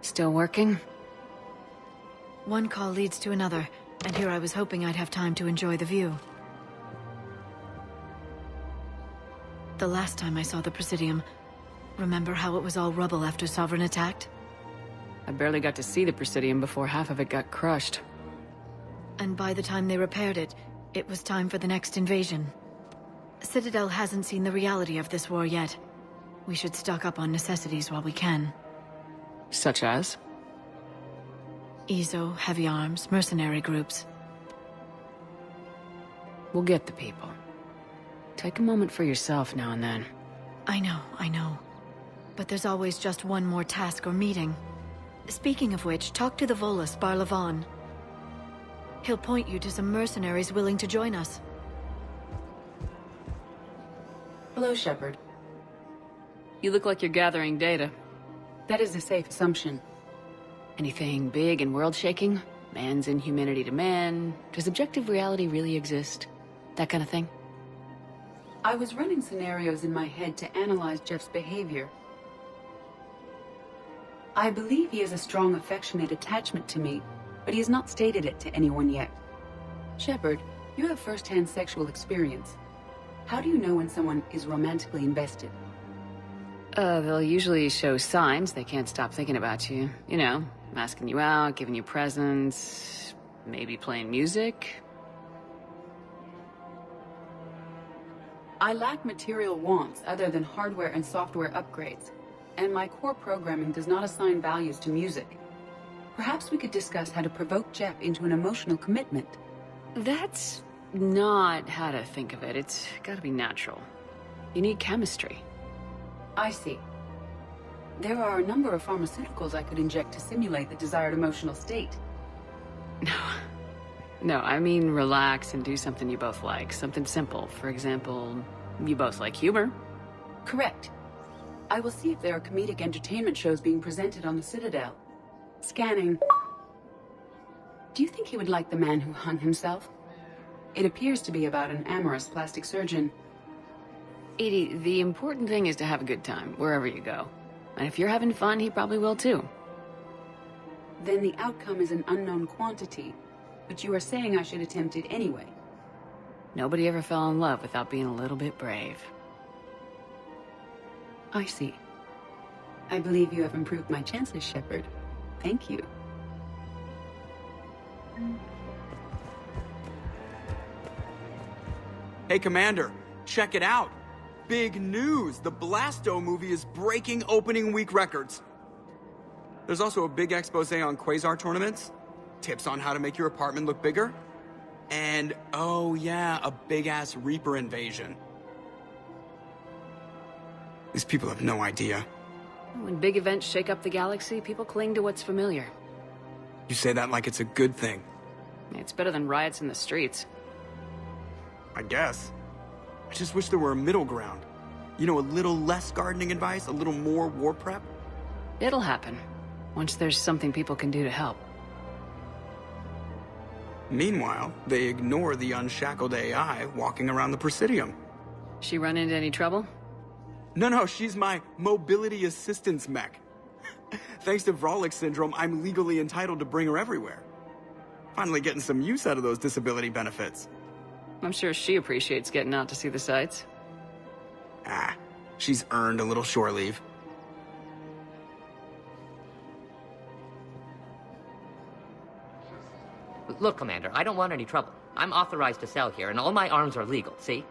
Still working? One call leads to another, and here I was hoping I'd have time to enjoy the view. The last time I saw the Presidium, remember how it was all rubble after Sovereign attacked? I barely got to see the Presidium before half of it got crushed. And by the time they repaired it, it was time for the next invasion. Citadel hasn't seen the reality of this war yet. We should stock up on necessities while we can. Such as? Ezo, heavy arms, mercenary groups. We'll get the people. Take a moment for yourself now and then. I know. But there's always just one more task or meeting. Speaking of which, talk to the Volus, Barlavan. He'll point you to some mercenaries willing to join us. Hello, Shepard. You look like you're gathering data. That is a safe assumption. Anything big and world-shaking? Man's inhumanity to man? Does objective reality really exist? That kind of thing? I was running scenarios in my head to analyze Jeff's behavior. I believe he has a strong affectionate attachment to me, but he has not stated it to anyone yet. Shepard, you have first-hand sexual experience. How do you know when someone is romantically invested? They'll usually show signs they can't stop thinking about you. You know, asking you out, giving you presents, maybe playing music. I lack material wants other than hardware and software upgrades, and my core programming does not assign values to music. Perhaps we could discuss how to provoke Jeff into an emotional commitment. That's not how to think of it. It's gotta be natural. You need chemistry. I see. There are a number of pharmaceuticals I could inject to simulate the desired emotional state. No, I mean relax and do something you both like. Something simple. For example, you both like humor. Correct. I will see if there are comedic entertainment shows being presented on the Citadel. Scanning. Do you think he would like The Man Who Hung Himself? It appears to be about an amorous plastic surgeon. Edie, the important thing is to have a good time, wherever you go. And if you're having fun, he probably will too. Then the outcome is an unknown quantity, but you are saying I should attempt it anyway. Nobody ever fell in love without being a little bit brave. I see. I believe you have improved my chances, Shepard. Thank you. Hey, Commander, check it out. Big news! The Blasto movie is breaking opening week records. There's also a big expose on Quasar tournaments, tips on how to make your apartment look bigger, and, oh yeah, a big-ass Reaper invasion. These people have no idea. When big events shake up the galaxy, people cling to what's familiar. You say that like it's a good thing. It's better than riots in the streets. I guess. I just wish there were a middle ground. You know, a little less gardening advice, a little more war prep. It'll happen, once there's something people can do to help. Meanwhile, they ignore the unshackled AI walking around the Presidium. She run into any trouble? No, she's my mobility assistance mech. Thanks to Vralik syndrome, I'm legally entitled to bring her everywhere. Finally getting some use out of those disability benefits. I'm sure she appreciates getting out to see the sights. She's earned a little shore leave. Look, Commander, I don't want any trouble. I'm authorized to sell here, and all my arms are legal, see?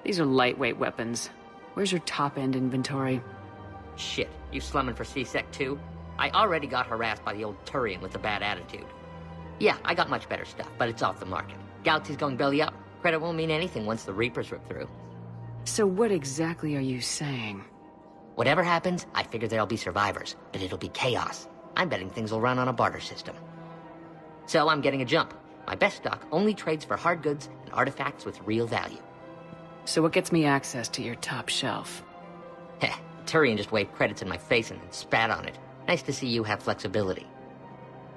These are lightweight weapons. Where's your top-end inventory? Shit, you slumming for C-Sec too? I already got harassed by the old Turian with a bad attitude. Yeah, I got much better stuff, but it's off the market. Galaxy's going belly up. Credit won't mean anything once the Reapers rip through. So what exactly are you saying? Whatever happens, I figure there'll be survivors, but it'll be chaos. I'm betting things will run on a barter system. So I'm getting a jump. My best stock only trades for hard goods and artifacts with real value. So what gets me access to your top shelf? Heh, Turian just waved credits in my face and spat on it. Nice to see you have flexibility.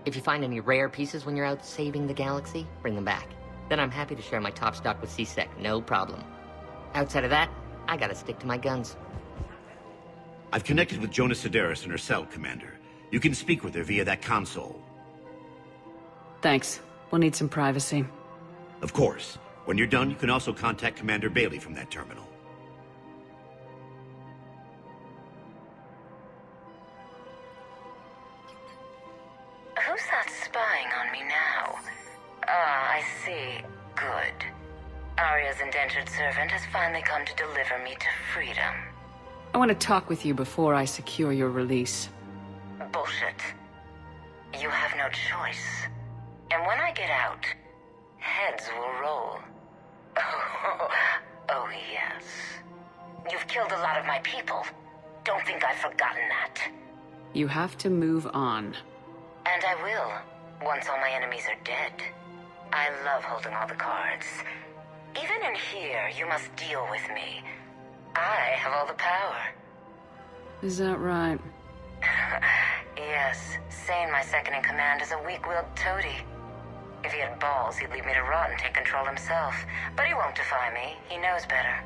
If you find any rare pieces when you're out saving the galaxy, bring them back. Then I'm happy to share my top stock with C-Sec, no problem. Outside of that, I gotta stick to my guns. I've connected with Jonas Sedaris in her cell, Commander. You can speak with her via that console. Thanks. We'll need some privacy. Of course. When you're done, you can also contact Commander Bailey from that terminal. Who's that spying on me now? Ah, I see. Good. Arya's indentured servant has finally come to deliver me to freedom. I want to talk with you before I secure your release. Bullshit. You have no choice. And when I get out, heads will roll. Oh, yes. You've killed a lot of my people. Don't think I've forgotten that. You have to move on. And I will, once all my enemies are dead. I love holding all the cards. Even in here, you must deal with me. I have all the power. Is that right? Yes, Sane, my second-in-command, is a weak-willed toady. If he had balls, he'd leave me to rot and take control himself. But he won't defy me. He knows better.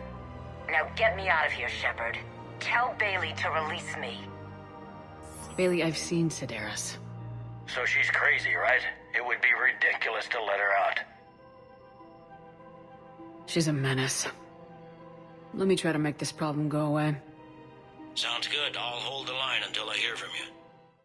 Now get me out of here, Shepard. Tell Bailey to release me. Bailey, I've seen Sedaris. So she's crazy, right? It would be ridiculous to let her out. She's a menace. Let me try to make this problem go away. Sounds good. I'll hold the line until I hear from you.